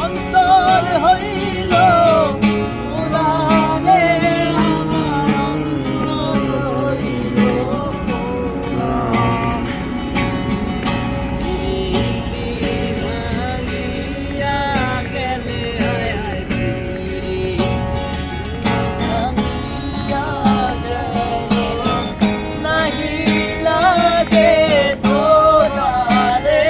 অন্তর হইল পুরাণে আমার অন্তর হইল ভাঙিয়া গেলে ভাঙিয়া গেল নাহি লাগে তোরারে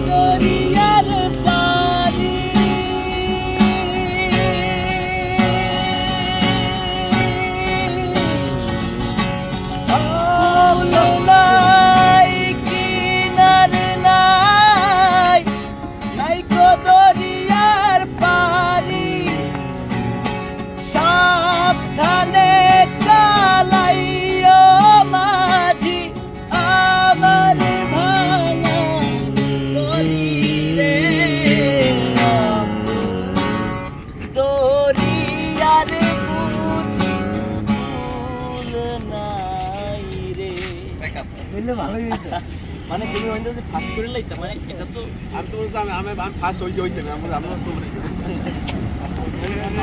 দরিয়ার পানি নাই কিনার নাই নাই গো দরিয়ার পানি সাবধানে চালাইও মাঝি আমার ভাঙা দরিয়ার বুঝি ফুল নাই রে ভালোই হইতো। মানে তুমি ওই যে ফাস্ট করে লাইতা মানে এটা তো আমি তো বলছি আমি ফার্স্ট হইতে হইতে না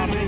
আমরা